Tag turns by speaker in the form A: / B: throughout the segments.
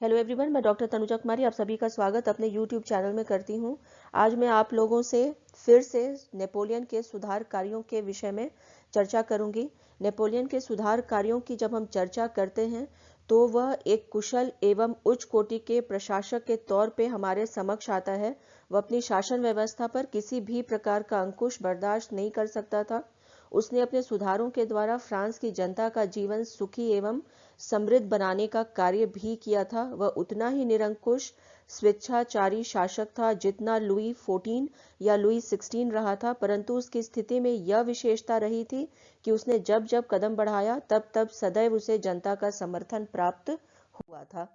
A: Hello everyone, मैं doctor Tanuja कुमारी आप सभी का स्वागत अपने यूट्यूब चैनल में करती हूं। आज मैं आप लोगों से फिर से नेपोलियन के सुधार कार्यों के विषय में चर्चा करूंगी। नेपोलियन के सुधार कार्यों की जब हम चर्चा करते हैं तो वह एक कुशल एवं उच्च कोटि के प्रशासक के तौर पे हमारे समक्ष आता है। वह अपनी शासन व्यवस्था पर किसी भी प्रकार का अंकुश बर्दाश्त नहीं कर सकता था। उसने अपने सुधारों के द्वारा फ्रांस की जनता का जीवन सुखी एवं समृद्ध बनाने का कार्य भी किया था। वह उतना ही निरंकुश स्वेच्छाचारी शासक था जितना लुई 14 या लुई 16 रहा था, परंतु उसकी स्थिति में यह विशेषता रही थी कि उसने जब जब कदम बढ़ाया तब तब सदैव उसे जनता का समर्थन प्राप्त हुआ था।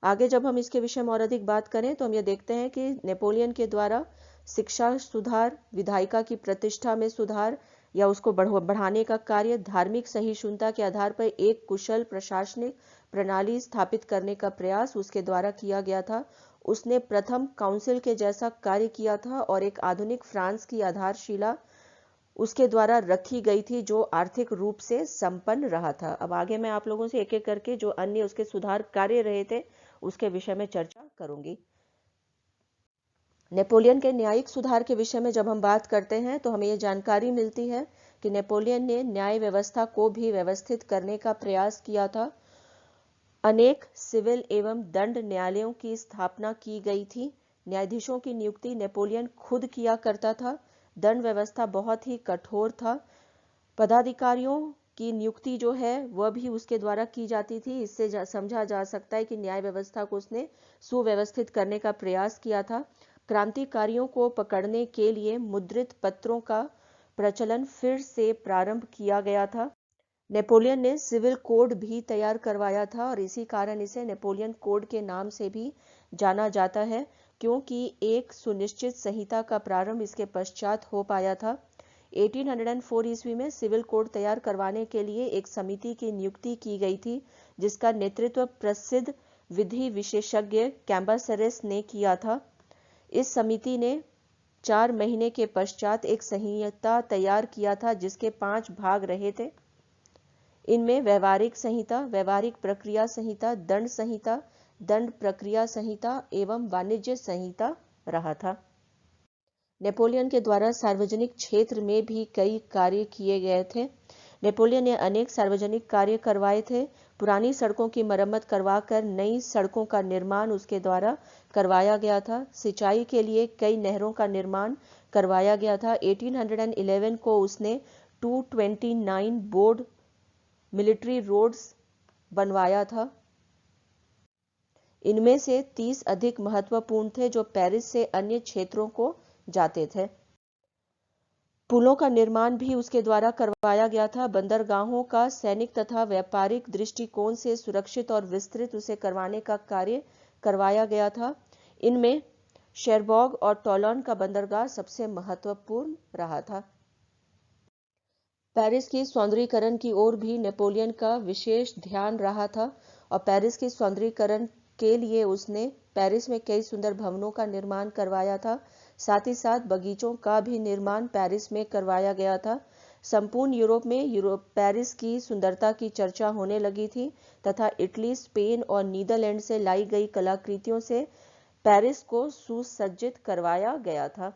A: आगे जब हम इसके विषय में और अधिक बात करें तो हम ये देखते हैं कि नेपोलियन के द्वारा शिक्षा सुधार, विधायिका की प्रतिष्ठा में सुधार या उसको बढ़ाने का कार्य, धार्मिक सहिष्णुता के आधार पर एक कुशल प्रशासनिक प्रणाली स्थापित करने का प्रयास उसके द्वारा किया गया था। उसने प्रथम काउंसिल के जैसा कार्य किया था और एक आधुनिक फ्रांस की आधारशिला उसके द्वारा रखी गई थी जो आर्थिक रूप से संपन्न रहा था। अब आगे मैं आप लोगों से एक एक करके जो अन्य उसके सुधार कार्य रहे थे उसके विषय में चर्चा करूंगी। नेपोलियन के न्यायिक सुधार के विषय में जब हम बात करते हैं तो हमें यह जानकारी मिलती है कि नेपोलियन ने न्याय व्यवस्था को भी व्यवस्थित करने का प्रयास किया था। अनेक सिविल एवं दंड न्यायालयों की स्थापना की गई थी। न्यायाधीशों की नियुक्ति नेपोलियन खुद किया करता था। दंड व्यवस्था बहुत ही कठोर था। पदाधिकारियों की नियुक्ति जो है वह भी उसके द्वारा की जाती थी। इससे समझा जा सकता है कि न्याय व्यवस्था को उसने सुव्यवस्थित करने का प्रयास किया था। क्रांतिकारियों को पकड़ने के लिए मुद्रित पत्रों का प्रचलन फिर से प्रारंभ किया गया था। नेपोलियन ने सिविल कोड भी तैयार करवाया था और इसी कारण इसे नेपोलियन कोड के नाम से भी जाना जाता है, क्योंकि एक सुनिश्चित संहिता का प्रारंभ इसके पश्चात हो पाया था। 1804 ईस्वी में सिविल कोड तैयार करवाने के लिए एक समिति की नियुक्ति की गई थी जिसका नेतृत्व प्रसिद्ध विधि विशेषज्ञ कैम्बासेरेस ने किया था। इस समिति ने 4 महीने के पश्चात एक संहिता तैयार किया था जिसके 5 भाग रहे थे। इनमें व्यवहारिक संहिता, व्यवहारिक प्रक्रिया संहिता, दंड संहिता, दंड प्रक्रिया संहिता एवं वाणिज्य संहिता रहा था। नेपोलियन के द्वारा सार्वजनिक क्षेत्र में भी कई कार्य किए गए थे। नेपोलियन ने अनेक सार्वजनिक कार्य करवाए थे। पुरानी सड़कों की मरम्मत करवाकर नई सड़कों का निर्माण उसके द्वारा करवाया गया था। सिंचाई के लिए कई नहरों का निर्माण करवाया गया था। 1811 को उसने 229 बोर्ड मिलिट्री रोड्स बनवाया था। इनमें से 30 अधिक महत्वपूर्ण थे जो पेरिस से अन्य क्षेत्रों को जाते थे। पुलों का निर्माण भी उसके द्वारा करवाया गया था। बंदरगाहों का सैनिक तथा व्यापारिक दृष्टिकोण से सुरक्षित और विस्तृत उसे करवाने का कार्य करवाया गया था। इनमें शेरबॉग और टोलोन का बंदरगाह सबसे महत्वपूर्ण रहा था। पेरिस की सौंदर्यीकरण की ओर भी नेपोलियन का विशेष ध्यान रहा था और पेरिस की सौंदर्यीकरण के लिए उसने पेरिस में कई सुंदर भवनों का निर्माण करवाया था। साथ ही साथ बगीचों का भी निर्माण पेरिस में करवाया गया था। संपूर्ण यूरोप में पेरिस की सुंदरता की चर्चा होने लगी थी तथा इटली, स्पेन और नीदरलैंड से लाई गई कलाकृतियों से पेरिस को सुसज्जित करवाया गया था।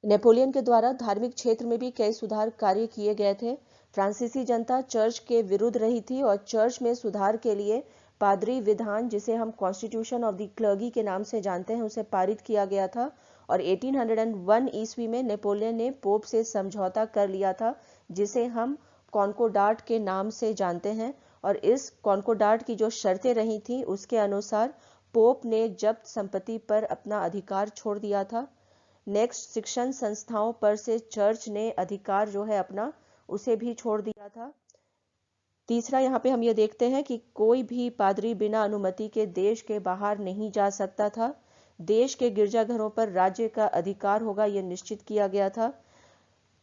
A: नेपोलियन के द्वारा धार्मिक क्षेत्र में भी कई सुधार कार्य किए गए थे। फ्रांसीसी जनता चर्च के विरुद्ध रही थी और चर्च में सुधार के लिए पादरी विधान, जिसे हम कॉन्स्टिट्यूशन ऑफ द क्लर्गी के नाम से जानते हैं, उसे पारित किया गया था और 1801 ईस्वी में नेपोलियन ने पोप से समझौता कर लिया था जिसे हम कॉन्कोर्डाट के नाम से जानते हैं। और इस कॉन्कोर्डाट की जो शर्तें रही थी उसके अनुसार पोप ने जब्त संपत्ति पर अपना अधिकार छोड़ दिया था। नेक्स्ट शिक्षण संस्थाओं पर से चर्च ने अधिकार जो है अपना उसे भी छोड़ दिया था। तीसरा यहाँ पे हम ये देखते हैं कि कोई भी पादरी बिना अनुमति के देश के बाहर नहीं जा सकता था। देश के गिरजाघरों पर राज्य का अधिकार होगा यह निश्चित किया गया था।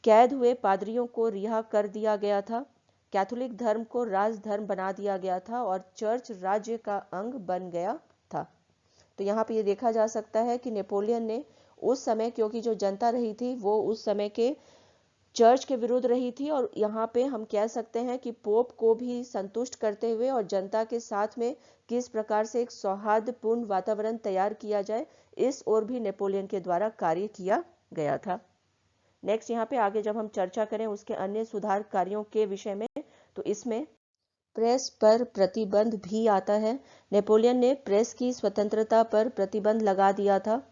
A: कैद हुए पादरियों को रिहा कर दिया गया था। कैथोलिक धर्म को राजधर्म बना दिया गया था और चर्च राज्य का अंग बन गया था। तो यहाँ पे ये देखा जा सकता है कि नेपोलियन ने उस समय, क्योंकि जो जनता रही थी वो उस समय के चर्च के विरुद्ध रही थी और यहाँ पे हम कह सकते हैं कि पोप को भी संतुष्ट करते हुए और जनता के साथ में किस प्रकार से एक सौहार्दपूर्ण वातावरण तैयार किया जाए, इस ओर भी नेपोलियन के द्वारा कार्य किया गया था। नेक्स्ट यहाँ पे आगे जब हम चर्चा करें उसके अन्य सुधार कार्यों के विषय में, तो इसमें प्रेस पर प्रतिबंध भी आता है। नेपोलियन ने प्रेस की स्वतंत्रता पर प्रतिबंध लगा दिया था।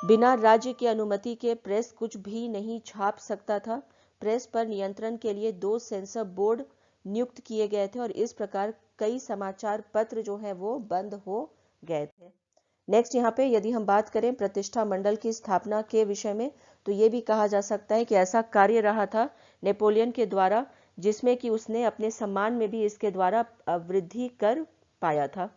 A: बिना राज्य की अनुमति के प्रेस कुछ भी नहीं छाप सकता था। प्रेस पर नियंत्रण के लिए 2 सेंसर बोर्ड नियुक्त किए गए थे और इस प्रकार कई समाचार पत्र जो है वो बंद हो गए थे। नेक्स्ट यहाँ पे यदि हम बात करें प्रतिष्ठा मंडल की स्थापना के विषय में, तो ये भी कहा जा सकता है कि ऐसा कार्य रहा था नेपोलियन के द्वारा जिसमें कि उसने अपने सम्मान में भी इसके द्वारा वृद्धि कर पाया था।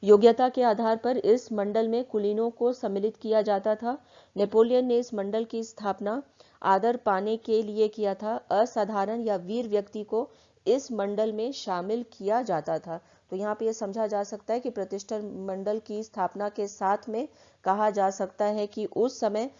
A: योग्यता के आधार पर इस मंडल में कुलीनों को सम्मिलित किया जाता था। नेपोलियन ने इस मंडल की स्थापना आदर पाने के लिए किया था। असाधारण या वीर व्यक्ति को इस मंडल में शामिल किया जाता था। तो यहाँ पे यह समझा जा सकता है कि प्रतिष्ठा मंडल की स्थापना के साथ में कहा जा सकता है कि उस समय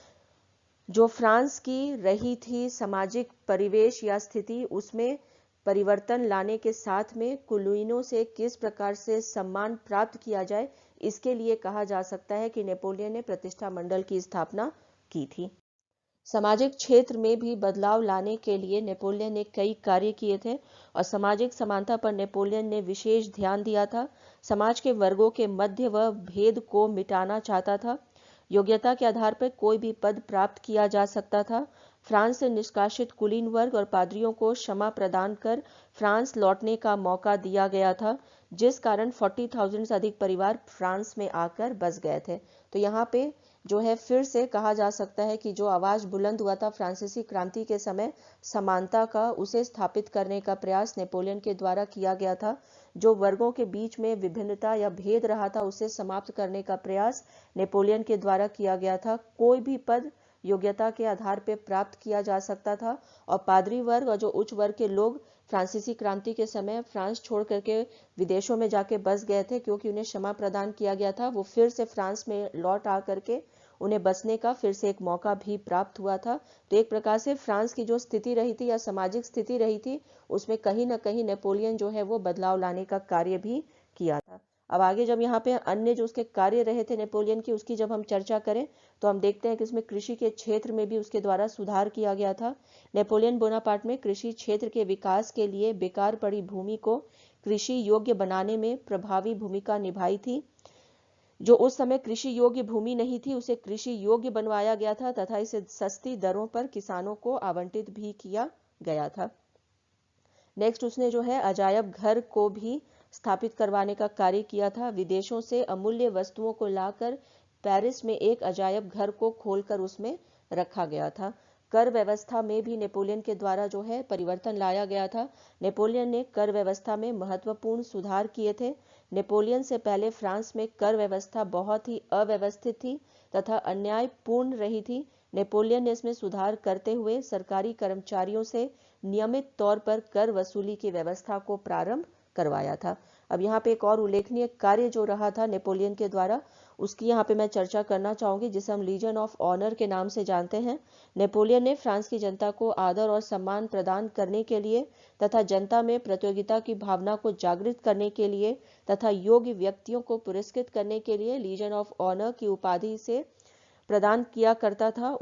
A: जो फ्रांस की रही थी सामाजिक परिवेश या स्थिति, उसमें परिवर्तन लाने के साथ में कुलीनों से किस प्रकार से सम्मान प्राप्त किया जाए, इसके लिए कहा जा सकता है कि नेपोलियन ने प्रतिष्ठा मंडल की स्थापना की थी। सामाजिक क्षेत्र में भी बदलाव लाने के लिए नेपोलियन ने कई कार्य किए थे और सामाजिक समानता पर नेपोलियन ने विशेष ध्यान दिया था। समाज के वर्गों के मध्य व भेद को मिटाना चाहता था। योग्यता के आधार पर कोई भी पद प्राप्त किया जा सकता था। फ्रांस से निष्कासित कुलीन वर्ग और पादरियों को क्षमा प्रदान कर फ्रांस लौटने का मौका दिया गया था, जिस कारण 40,000 से अधिक परिवार फ्रांस में आकर बस गए थे। तो यहाँ पे जो है फिर से कहा जा सकता है कि जो आवाज बुलंद हुआ था फ्रांसीसी क्रांति के समय समानता का, उसे स्थापित करने का प्रयास नेपोलियन के द्वारा किया गया था। जो वर्गों के बीच में विभिन्नता या भेद रहा था उसे समाप्त करने का प्रयास नेपोलियन के द्वारा किया गया था। कोई भी पद योग्यता के आधार पर प्राप्त किया जा सकता था और पादरी वर्ग और जो उच्च वर्ग के लोग फ्रांसीसी क्रांति के समय फ्रांस छोड़ करके विदेशों में जाके बस गए थे, क्योंकि उन्हें क्षमा प्रदान किया गया था, वो फिर से फ्रांस में लौट आ करके उन्हें बसने का फिर से एक मौका भी प्राप्त हुआ था। तो एक प्रकार से फ्रांस की जो स्थिति रही थी या सामाजिक स्थिति रही थी, उसमें कहीं ना कहीं नेपोलियन जो है वो बदलाव लाने का कार्य भी किया था। अब आगे जब यहाँ पे अन्य जो उसके कार्य रहे थे नेपोलियन की, उसकी जब हम चर्चा करें तो हम देखते हैं कि इसमें कृषि के क्षेत्र में भी उसके द्वारा सुधार किया गया था। नेपोलियन बोनापार्ट में कृषि क्षेत्र के विकास के लिए बेकार पड़ी भूमि को कृषि योग्य बनाने में प्रभावी भूमिका निभाई थी। जो उस समय कृषि योग्य भूमि नहीं थी उसे कृषि योग्य बनवाया गया था तथा इसे सस्ती दरों पर किसानों को आवंटित भी किया गया था। नेक्स्ट उसने जो है अजायब घर को भी स्थापित करवाने का कार्य किया था। विदेशों से अमूल्य वस्तुओं को लाकर पेरिस में एक अजायब घर को खोलकर उसमें रखा गया था। कर व्यवस्था में भी नेपोलियन के द्वारा जो है परिवर्तन लाया गया था। नेपोलियन ने कर व्यवस्था में महत्वपूर्ण सुधार किए थे। नेपोलियन से पहले फ्रांस में कर व्यवस्था बहुत ही अव्यवस्थित थी तथा अन्यायपूर्ण रही थी। नेपोलियन ने इसमें सुधार करते हुए सरकारी कर्मचारियों से नियमित तौर पर कर वसूली की व्यवस्था को प्रारंभ करवाया था। अब यहाँ पे एक और उल्लेखनीय कार्य जो रहा था नेपोलियन के द्वारा, उसकी यहाँ पे मैं चर्चा करना चाहूंगी, जिसे हम लीजन ऑफ ऑनर के नाम से जानते हैं। नेपोलियन ने फ्रांस की जनता को आदर और सम्मान प्रदान करने के लिए तथा जनता में प्रतियोगिता की भावना को जागृत करने के लिए तथा योग्य व्यक्तियों को पुरस्कृत करने के लिए लीजन ऑफ ऑनर की उपाधि से प्रदान किया करता था।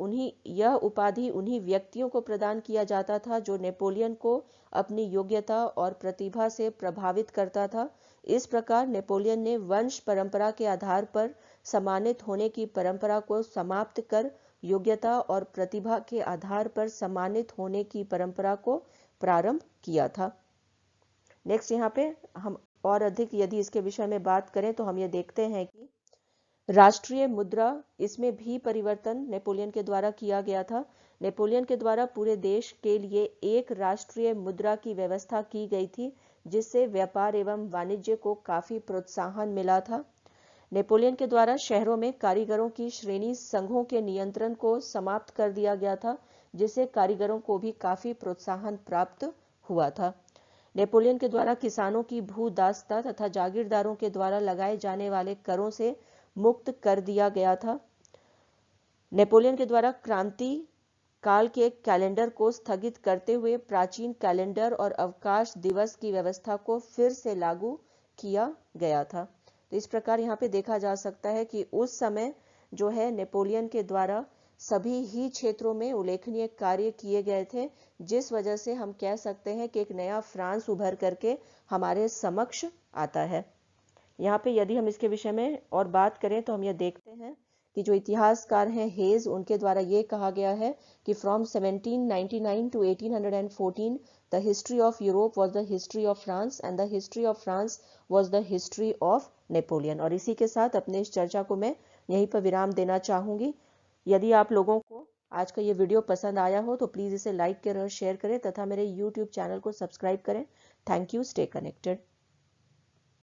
A: यह उपाधि उन्हीं व्यक्तियों को प्रदान किया जाता था जो नेपोलियन को अपनी योग्यता और प्रतिभा से प्रभावित करता था। इस प्रकार नेपोलियन ने वंश परंपरा के आधार पर सम्मानित होने की परंपरा को समाप्त कर योग्यता और प्रतिभा के आधार पर सम्मानित होने की परंपरा को प्रारंभ किया था। नेक्स्ट यहाँ पे हम और अधिक यदि इसके विषय में बात करें तो हम ये देखते हैं कि राष्ट्रीय मुद्रा, इसमें भी परिवर्तन नेपोलियन के द्वारा किया गया था। नेपोलियन के द्वारा पूरे देश के लिए एक राष्ट्रीय मुद्रा की व्यवस्था की गई थी, जिससे व्यापार एवं वाणिज्य को काफी प्रोत्साहन मिला था। नेपोलियन के द्वारा शहरों में कारीगरों की श्रेणी संघों के नियंत्रण को समाप्त कर दिया गया था, जिससे कारीगरों को भी काफी प्रोत्साहन प्राप्त हुआ था। नेपोलियन के द्वारा किसानों की भूदासता तथा जागीरदारों के द्वारा लगाए जाने वाले करों से मुक्त कर दिया गया था। नेपोलियन के द्वारा क्रांति काल के कैलेंडर को स्थगित करते हुए प्राचीन कैलेंडर और अवकाश दिवस की व्यवस्था को फिर से लागू किया गया था। तो इस प्रकार यहाँ पे देखा जा सकता है कि उस समय जो है नेपोलियन के द्वारा सभी ही क्षेत्रों में उल्लेखनीय कार्य किए गए थे, जिस वजह से हम कह सकते हैं कि एक नया फ्रांस उभर करके हमारे समक्ष आता है। यहाँ पे यदि हम इसके विषय में और बात करें तो हम यह देखते हैं कि जो इतिहासकार हैं हेज, उनके द्वारा ये कहा गया है कि from 1799 to 1814 the history of Europe was the history of France and the history of France was the history of Napoleon. और इसी के साथ अपने इस चर्चा को मैं यहीं पर विराम देना चाहूंगी। यदि आप लोगों को आज का ये वीडियो पसंद आया हो तो प्लीज़ इसे लाइक करें और शेयर करें तथा मेरे YouTube चैनल को सब्सक्राइब करें। Thank you. Stay connected.